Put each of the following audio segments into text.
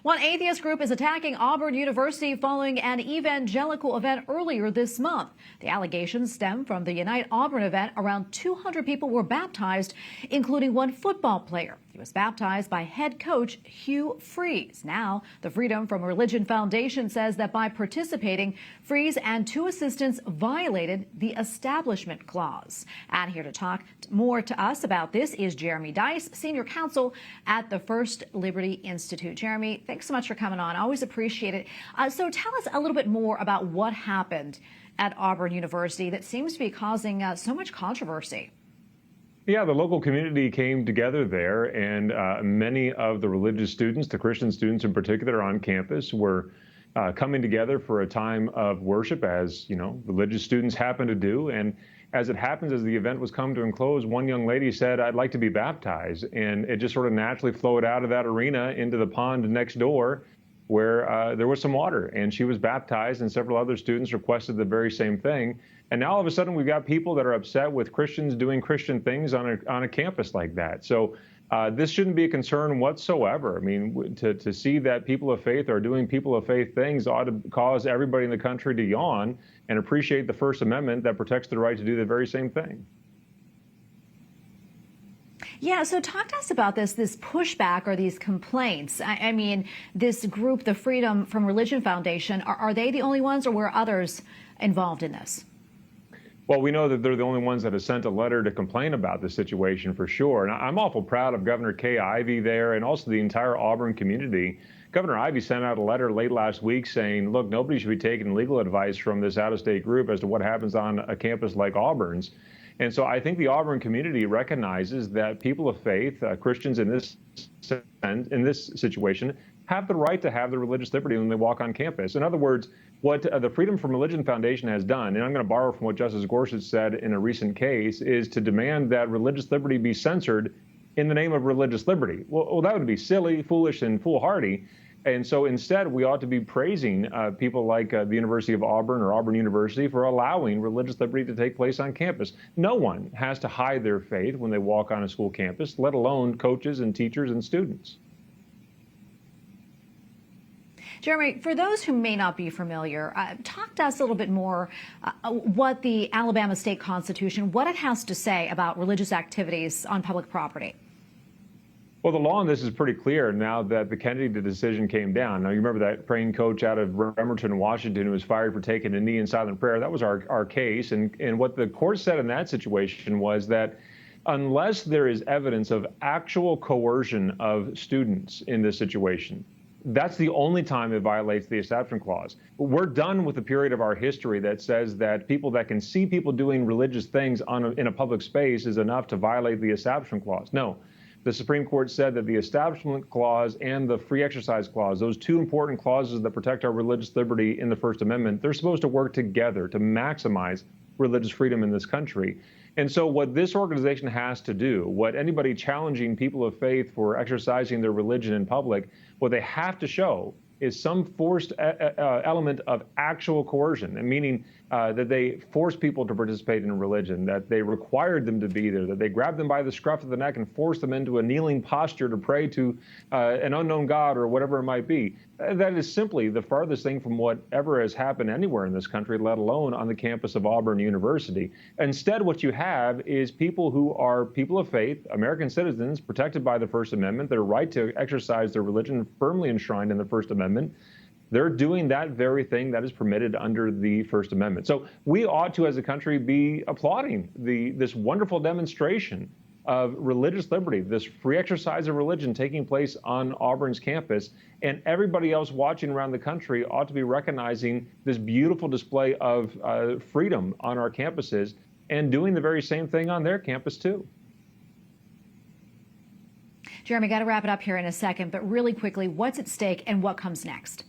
One atheist group is attacking Auburn University following an evangelical event earlier this month. The allegations stem from the Unite Auburn event. Around 200 people were baptized, including one football player. He was baptized by head coach Hugh Freeze. Now, the Freedom from Religion Foundation says that by participating, Freeze and two assistants violated the Establishment Clause. And here to talk more to us about this is Jeremy Dice, Senior Counsel at the First Liberty Institute. Jeremy, thanks so much for coming on. I always appreciate it. So tell us a little bit more about what happened at Auburn University that seems to be causing so much controversy. Yeah, the local community came together there, and many of the religious students, the Christian students in particular on campus, were coming together for a time of worship, as you know, religious students happen to do. And as it happens, as the event was coming to a close, one young lady said, "I'd like to be baptized," and it just sort of naturally flowed out of that arena into the pond next door, where there was some water, and she was baptized, and several other students requested the very same thing. And now all of a sudden we've got people that are upset with Christians doing Christian things on a campus like that. So this shouldn't be a concern whatsoever. I mean, to see that people of faith are doing people of faith things ought to cause everybody in the country to yawn and appreciate the First Amendment that protects the right to do the very same thing. Yeah, so talk to us about this pushback or these complaints. I mean, this group, the Freedom from Religion Foundation, are they the only ones, or were others involved in this? Well, we know that they're the only ones that have sent a letter to complain about the situation for sure. And I'm awful proud of Governor Kay Ivey there and also the entire Auburn community. Governor Ivey sent out a letter late last week saying, look, nobody should be taking legal advice from this out-of-state group as to what happens on a campus like Auburn's. And so I think the Auburn community recognizes that people of faith, Christians in this situation, have the right to have their religious liberty when they walk on campus. In other words, what the Freedom from Religion Foundation has done, and I'm going to borrow from what Justice Gorsuch said in a recent case, is to demand that religious liberty be censored in the name of religious liberty. Well, that would be silly, foolish, and foolhardy. And so instead, we ought to be praising people like the University of Auburn or Auburn University for allowing religious liberty to take place on campus. No one has to hide their faith when they walk on a school campus, let alone coaches and teachers and students. Jeremy, for those who may not be familiar, talk to us a little bit more what the Alabama State Constitution, what it has to say about religious activities on public property. Well, the law on this is pretty clear now that the Kennedy decision came down. Now, you remember that praying coach out of Bremerton, Washington, who was fired for taking a knee in silent prayer. That was our case. And what the court said in that situation was that unless there is evidence of actual coercion of students in this situation, that's the only time it violates the Establishment Clause. We're done with the period of our history that says that people that can see people doing religious things in a public space is enough to violate the Establishment Clause. No. The Supreme Court said that the Establishment Clause and the Free Exercise Clause, those two important clauses that protect our religious liberty in the First Amendment, they're supposed to work together to maximize religious freedom in this country. And so what this organization has to do, what anybody challenging people of faith for exercising their religion in public, what they have to show is some forced element of actual coercion, and meaning that they forced people to participate in religion, that they required them to be there, that they grabbed them by the scruff of the neck and forced them into a kneeling posture to pray to an unknown God or whatever it might be. That is simply the farthest thing from whatever has happened anywhere in this country, let alone on the campus of Auburn University. Instead, what you have is people who are people of faith, American citizens protected by the First Amendment, their right to exercise their religion firmly enshrined in the First Amendment. They're doing that very thing that is permitted under the First Amendment. So we ought to, as a country, be applauding this wonderful demonstration of religious liberty, this free exercise of religion taking place on Auburn's campus. And everybody else watching around the country ought to be recognizing this beautiful display of freedom on our campuses and doing the very same thing on their campus, too. Jeremy, got to wrap it up here in a second, but really quickly, what's at stake and what comes next?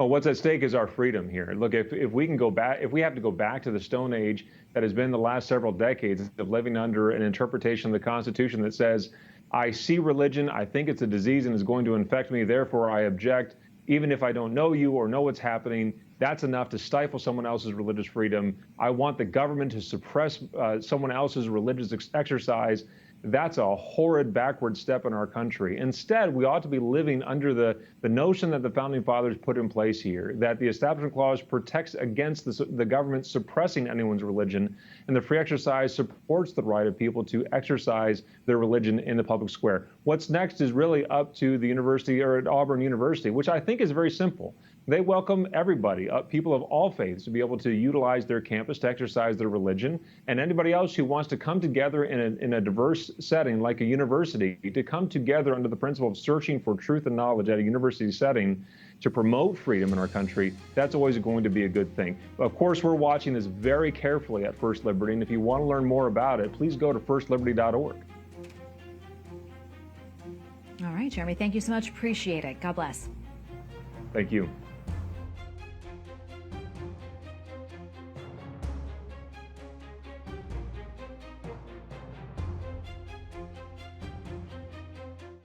Oh, what's at stake is our freedom here. Look, if we can go back, if we have to go back to the Stone Age that has been the last several decades of living under an interpretation of the Constitution that says, I see religion, I think it's a disease and is going to infect me, therefore I object, even if I don't know you or know what's happening, that's enough to stifle someone else's religious freedom. I want the government to suppress someone else's religious exercise. That's a horrid backward step in our country. Instead, we ought to be living under the notion that the Founding Fathers put in place here, that the Establishment Clause protects against the government suppressing anyone's religion, and the free exercise supports the right of people to exercise their religion in the public square. What's next is really up to the university, or at Auburn University, which I think is very simple. They welcome everybody, people of all faiths, to be able to utilize their campus to exercise their religion, and anybody else who wants to come together in a diverse setting like a university, to come together under the principle of searching for truth and knowledge at a university setting to promote freedom in our country. That's always going to be a good thing. Of course, we're watching this very carefully at First Liberty, and if you want to learn more about it, please go to firstliberty.org. All right, Jeremy, thank you so much. Appreciate it. God bless. Thank you.